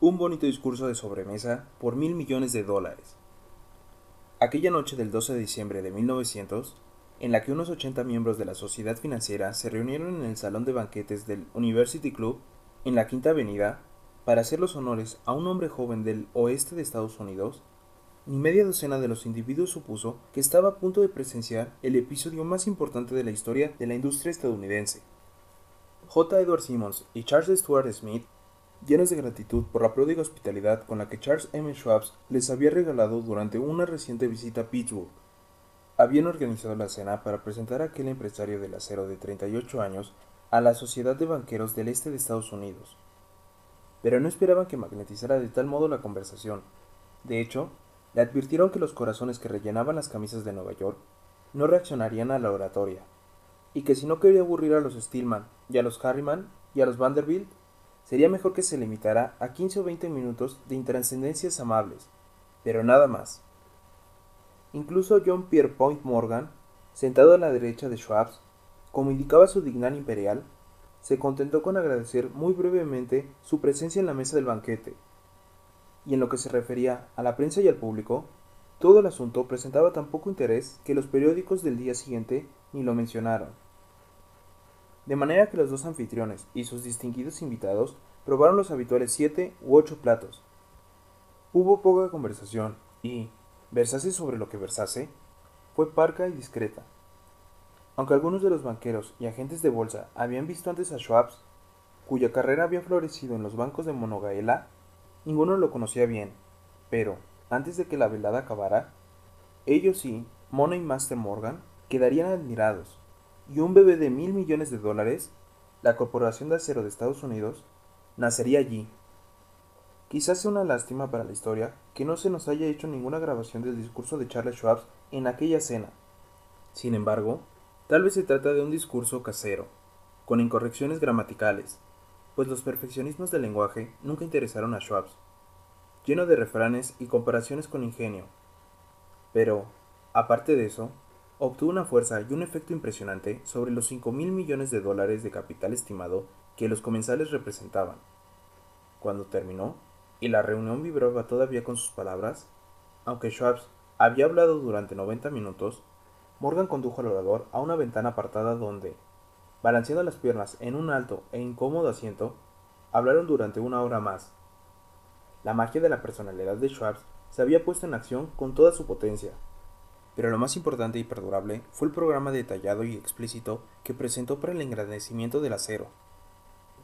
Un bonito discurso de sobremesa por $1.000 millones. Aquella noche del 12 de diciembre de 1900, en la que unos 80 miembros de la sociedad financiera se reunieron en el salón de banquetes del University Club en la Quinta Avenida para hacer los honores a un hombre joven del oeste de Estados Unidos, ni media docena de los individuos supuso que estaba a punto de presenciar el episodio más importante de la historia de la industria estadounidense. J. Edward Simmons y Charles Stuart Smith, llenos de gratitud por la pródiga hospitalidad con la que Charles M. Schwab les había regalado durante una reciente visita a Pittsburgh, habían organizado la cena para presentar a aquel empresario del acero de 38 años a la Sociedad de Banqueros del Este de Estados Unidos. Pero no esperaban que magnetizara de tal modo la conversación. De hecho, le advirtieron que los corazones que rellenaban las camisas de Nueva York no reaccionarían a la oratoria, y que si no quería aburrir a los Stillman y a los Harriman y a los Vanderbilt, sería mejor que se limitara a 15 o 20 minutos de intrascendencias amables, pero nada más. Incluso John Pierpont Morgan, sentado a la derecha de Schwab, como indicaba su dignidad imperial, se contentó con agradecer muy brevemente su presencia en la mesa del banquete, y en lo que se refería a la prensa y al público, todo el asunto presentaba tan poco interés que los periódicos del día siguiente ni lo mencionaron. De manera que los dos anfitriones y sus distinguidos invitados probaron los habituales 7 u 8 platos. Hubo poca conversación y, versase sobre lo que versase, fue parca y discreta. Aunque algunos de los banqueros y agentes de bolsa habían visto antes a Schwab, cuya carrera había florecido en los bancos de Monongahela, ninguno lo conocía bien, pero, antes de que la velada acabara, ellos y Money Master Morgan quedarían admirados, y un bebé de $1.000 millones, la Corporación de Acero de Estados Unidos, nacería allí. Quizás sea una lástima para la historia que no se nos haya hecho ninguna grabación del discurso de Charles Schwab en aquella cena. Sin embargo, tal vez se trata de un discurso casero, con incorrecciones gramaticales, pues los perfeccionismos del lenguaje nunca interesaron a Schwab, lleno de refranes y comparaciones con ingenio. Pero, aparte de eso, obtuvo una fuerza y un efecto impresionante sobre los $5.000 millones de capital estimado que los comensales representaban. Cuando terminó, y la reunión vibraba todavía con sus palabras, aunque Schwab había hablado durante 90 minutos, Morgan condujo al orador a una ventana apartada donde, balanceando las piernas en un alto e incómodo asiento, hablaron durante una hora más. La magia de la personalidad de Schwab se había puesto en acción con toda su potencia. Pero lo más importante y perdurable fue el programa detallado y explícito que presentó para el engrandecimiento del acero.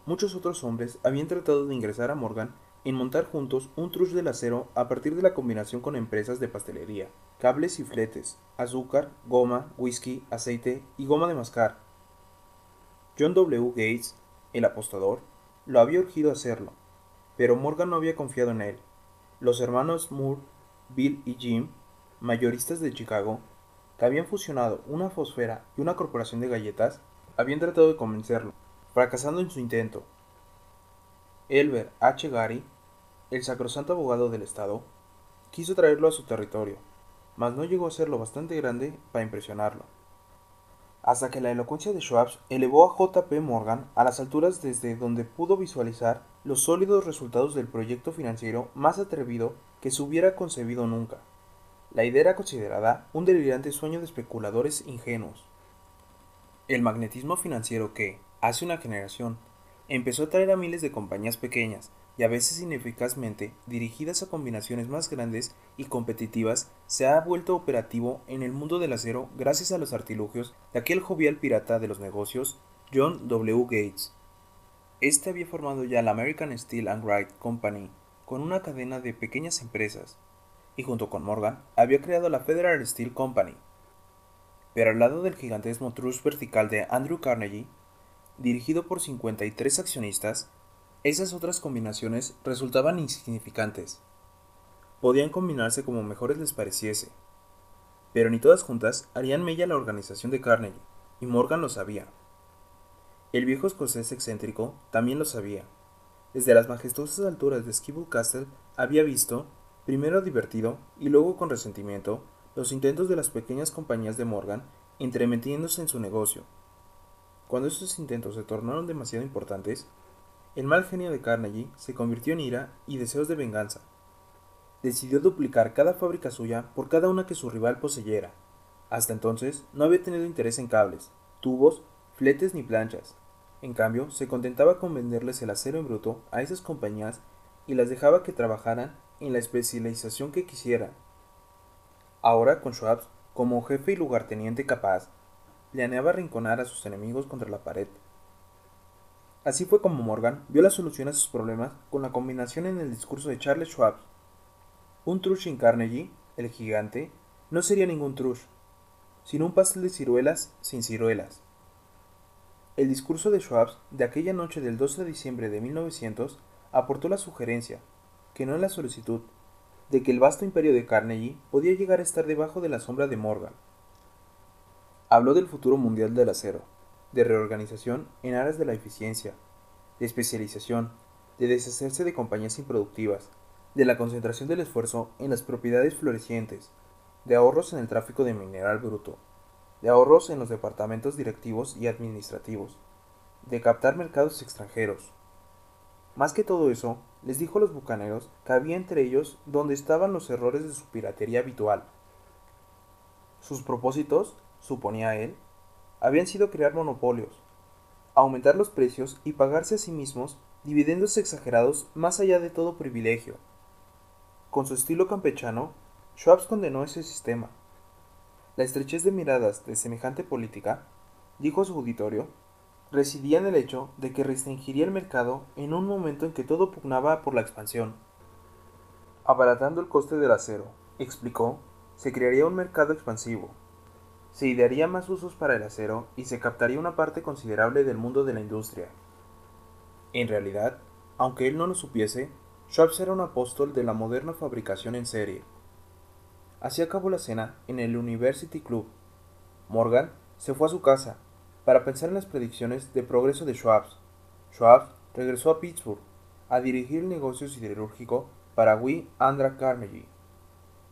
Muchos otros hombres habían tratado de ingresar a Morgan en montar juntos un truss del acero a partir de la combinación con empresas de pastelería, cables y fletes, azúcar, goma, whisky, aceite y goma de mascar. John W. Gates, el apostador, lo había urgido a hacerlo, pero Morgan no había confiado en él. Los hermanos Moore, Bill y Jim, mayoristas de Chicago, que habían fusionado una fosfera y una corporación de galletas, habían tratado de convencerlo, fracasando en su intento. Elbert H. Gary, el sacrosanto abogado del Estado, quiso traerlo a su territorio, mas no llegó a ser lo bastante grande para impresionarlo. Hasta que la elocuencia de Schwab elevó a J. P. Morgan a las alturas desde donde pudo visualizar los sólidos resultados del proyecto financiero más atrevido que se hubiera concebido nunca. La idea era considerada un delirante sueño de especuladores ingenuos. El magnetismo financiero que, hace una generación, empezó a atraer a miles de compañías pequeñas y a veces ineficazmente dirigidas a combinaciones más grandes y competitivas, se ha vuelto operativo en el mundo del acero gracias a los artilugios de aquel jovial pirata de los negocios, John W. Gates. Este había formado ya la American Steel and Wright Company con una cadena de pequeñas empresas, y junto con Morgan había creado la Federal Steel Company. Pero al lado del gigantesco trust vertical de Andrew Carnegie, dirigido por 53 accionistas, esas otras combinaciones resultaban insignificantes. Podían combinarse como mejores les pareciese, pero ni todas juntas harían mella la organización de Carnegie, y Morgan lo sabía. El viejo escocés excéntrico también lo sabía. Desde las majestuosas alturas de Skibold Castle había visto, primero divertido y luego con resentimiento, los intentos de las pequeñas compañías de Morgan entremetiéndose en su negocio. Cuando esos intentos se tornaron demasiado importantes, El mal genio de Carnegie se convirtió en ira y deseos de venganza. Decidió duplicar cada fábrica suya por cada una que su rival poseyera. Hasta entonces no había tenido interés en cables, tubos, fletes ni planchas. En cambio, se contentaba con venderles el acero en bruto a esas compañías y las dejaba que trabajaran en la especialización que quisieran. Ahora, con Schwab como jefe y lugarteniente capaz, planeaba arrinconar a sus enemigos contra la pared. Así fue como Morgan vio la solución a sus problemas con la combinación en el discurso de Charles Schwab. Un trush sin Carnegie, el gigante, no sería ningún trush, sino un pastel de ciruelas sin ciruelas. El discurso de Schwab de aquella noche del 12 de diciembre de 1900 aportó la sugerencia, que no la solicitud, de que el vasto imperio de Carnegie podía llegar a estar debajo de la sombra de Morgan. Habló del futuro mundial del acero, de reorganización en aras de la eficiencia, de especialización, de deshacerse de compañías improductivas, de la concentración del esfuerzo en las propiedades florecientes, de ahorros en el tráfico de mineral bruto, de ahorros en los departamentos directivos y administrativos, de captar mercados extranjeros. Más que todo eso, les dijo a los bucaneros que había entre ellos donde estaban los errores de su piratería habitual. Sus propósitos, suponía él, habían sido crear monopolios, aumentar los precios y pagarse a sí mismos dividendos exagerados más allá de todo privilegio. Con su estilo campechano, Schwab condenó ese sistema. La estrechez de miradas de semejante política, dijo a su auditorio, residía en el hecho de que restringiría el mercado en un momento en que todo pugnaba por la expansión. Abaratando el coste del acero, explicó, se crearía un mercado expansivo. Se idearía más usos para el acero y se captaría una parte considerable del mundo de la industria. En realidad, aunque él no lo supiese, Schwab era un apóstol de la moderna fabricación en serie. Así acabó la cena en el University Club. Morgan se fue a su casa para pensar en las predicciones de progreso de Schwab. Schwab regresó a Pittsburgh a dirigir el negocio siderúrgico para W. Andrew Carnegie,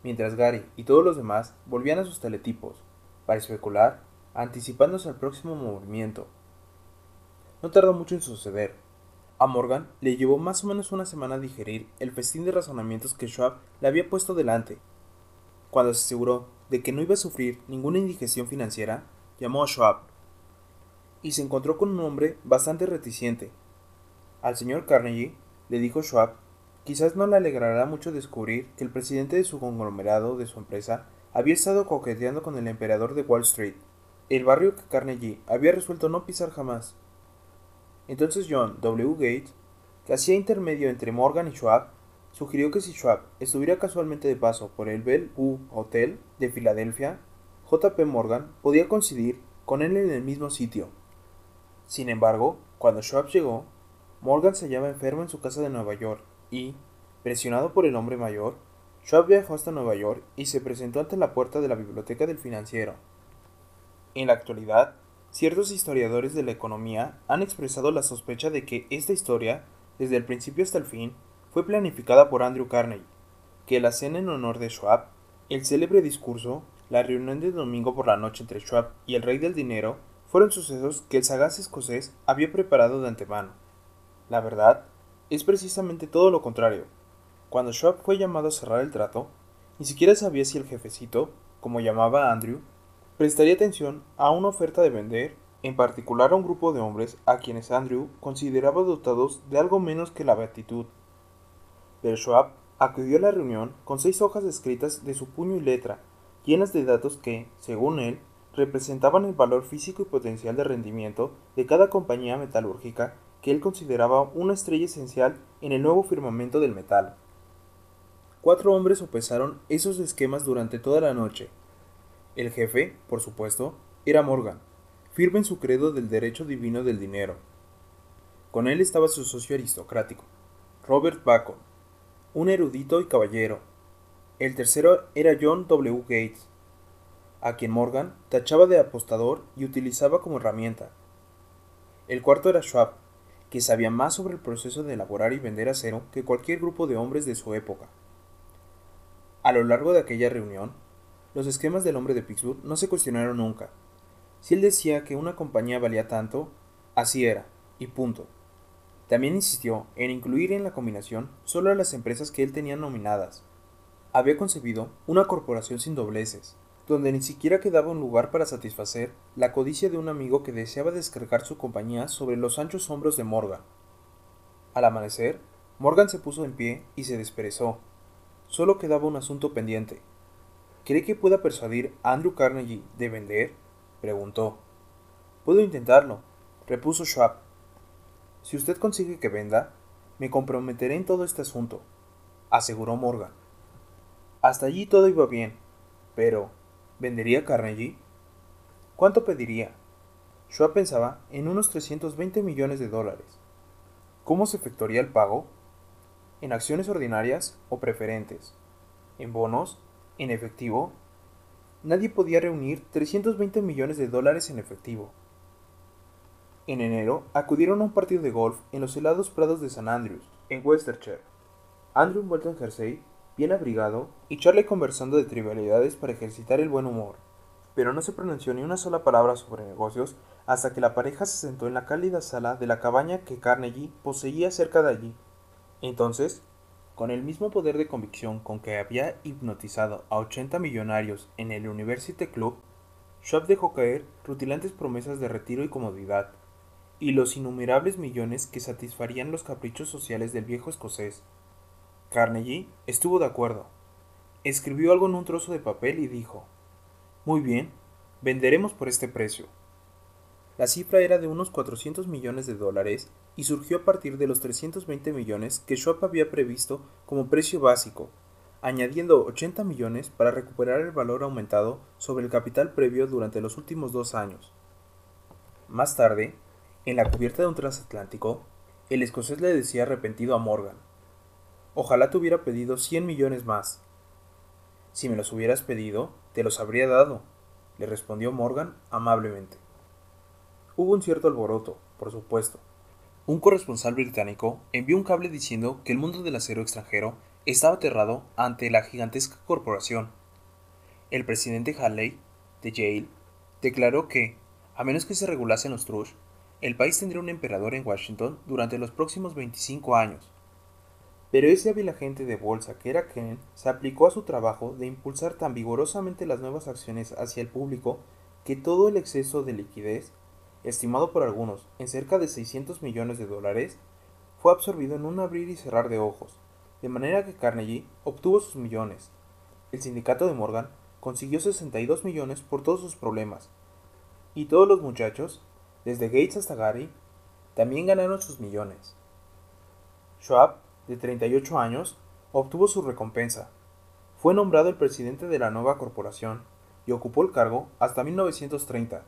mientras Gary y todos los demás volvían a sus teletipos para especular, anticipándose al próximo movimiento. No tardó mucho en suceder. A Morgan le llevó más o menos una semana digerir el festín de razonamientos que Schwab le había puesto delante. Cuando se aseguró de que no iba a sufrir ninguna indigestión financiera, llamó a Schwab y se encontró con un hombre bastante reticente. Al señor Carnegie, le dijo Schwab, quizás no le alegrará mucho descubrir que el presidente de su conglomerado de su empresa había estado coqueteando con el emperador de Wall Street, el barrio que Carnegie había resuelto no pisar jamás. Entonces John W. Gates, que hacía intermedio entre Morgan y Schwab, sugirió que si Schwab estuviera casualmente de paso por el Bellevue Hotel de Filadelfia, J. P. Morgan podía coincidir con él en el mismo sitio. Sin embargo, cuando Schwab llegó, Morgan se hallaba enfermo en su casa de Nueva York y, presionado por el hombre mayor, Schwab viajó hasta Nueva York y se presentó ante la puerta de la biblioteca del financiero. En la actualidad, ciertos historiadores de la economía han expresado la sospecha de que esta historia, desde el principio hasta el fin, fue planificada por Andrew Carnegie, que la cena en honor de Schwab, el célebre discurso, la reunión de domingo por la noche entre Schwab y el rey del dinero fueron sucesos que el sagaz escocés había preparado de antemano. La verdad es precisamente todo lo contrario. Cuando Schwab fue llamado a cerrar el trato, ni siquiera sabía si el jefecito, como llamaba a Andrew, prestaría atención a una oferta de vender, en particular a un grupo de hombres a quienes Andrew consideraba dotados de algo menos que la beatitud. Pero Schwab acudió a la reunión con 6 hojas escritas de su puño y letra, llenas de datos que, según él, representaban el valor físico y potencial de rendimiento de cada compañía metalúrgica que él consideraba una estrella esencial en el nuevo firmamento del metal. 4 hombres sopesaron esos esquemas durante toda la noche. El jefe, por supuesto, era Morgan, firme en su credo del derecho divino del dinero. Con él estaba su socio aristocrático, Robert Bacon, un erudito y caballero. El tercero era John W. Gates, a quien Morgan tachaba de apostador y utilizaba como herramienta. El cuarto era Schwab, que sabía más sobre el proceso de elaborar y vender acero que cualquier grupo de hombres de su época. A lo largo de aquella reunión, los esquemas del hombre de Pittsburgh no se cuestionaron nunca. Si él decía que una compañía valía tanto, así era, y punto. También insistió en incluir en la combinación solo a las empresas que él tenía nominadas. Había concebido una corporación sin dobleces, donde ni siquiera quedaba un lugar para satisfacer la codicia de un amigo que deseaba descargar su compañía sobre los anchos hombros de Morgan. Al amanecer, Morgan se puso en pie y se desperezó. Solo quedaba un asunto pendiente. ¿Cree que pueda persuadir a Andrew Carnegie de vender?, preguntó. Puedo intentarlo, repuso Schwab. Si usted consigue que venda, me comprometeré en todo este asunto, aseguró Morgan. Hasta allí todo iba bien, pero ¿vendería Carnegie? ¿Cuánto pediría? Schwab pensaba en unos 320 millones de dólares. ¿Cómo se efectuaría el pago? ¿En acciones ordinarias o preferentes? ¿En bonos? ¿En efectivo? Nadie podía reunir 320 millones de dólares en efectivo. En enero acudieron a un partido de golf en los helados prados de St. Andrews, en Worcestershire. Andrew envuelto en jersey, bien abrigado, y Charlie conversando de trivialidades para ejercitar el buen humor. Pero no se pronunció ni una sola palabra sobre negocios hasta que la pareja se sentó en la cálida sala de la cabaña que Carnegie poseía cerca de allí. Entonces, con el mismo poder de convicción con que había hipnotizado a 80 millonarios en el University Club, Schwab dejó caer rutilantes promesas de retiro y comodidad, y los innumerables millones que satisfarían los caprichos sociales del viejo escocés. Carnegie estuvo de acuerdo. Escribió algo en un trozo de papel y dijo: Muy bien, venderemos por este precio. La cifra era de unos 400 millones de dólares y surgió a partir de los 320 millones que Schwab había previsto como precio básico, añadiendo 80 millones para recuperar el valor aumentado sobre el capital previo durante los últimos 2 años. Más tarde, en la cubierta de un transatlántico, el escocés le decía arrepentido a Morgan: Ojalá te hubiera pedido 100 millones más. Si me los hubieras pedido, te los habría dado, le respondió Morgan amablemente. Hubo un cierto alboroto, por supuesto. Un corresponsal británico envió un cable diciendo que el mundo del acero extranjero estaba aterrado ante la gigantesca corporación. El presidente Halley, de Yale, declaró que, a menos que se regulasen los trusts, el país tendría un emperador en Washington durante los próximos 25 años. Pero ese hábil agente de bolsa que era Kenneth se aplicó a su trabajo de impulsar tan vigorosamente las nuevas acciones hacia el público que todo el exceso de liquidez, estimado por algunos en cerca de 600 millones de dólares, fue absorbido en un abrir y cerrar de ojos, de manera que Carnegie obtuvo sus millones. El sindicato de Morgan consiguió 62 millones por todos sus problemas, y todos los muchachos, desde Gates hasta Gary, también ganaron sus millones. Schwab, de 38 años, obtuvo su recompensa. Fue nombrado el presidente de la nueva corporación y ocupó el cargo hasta 1930,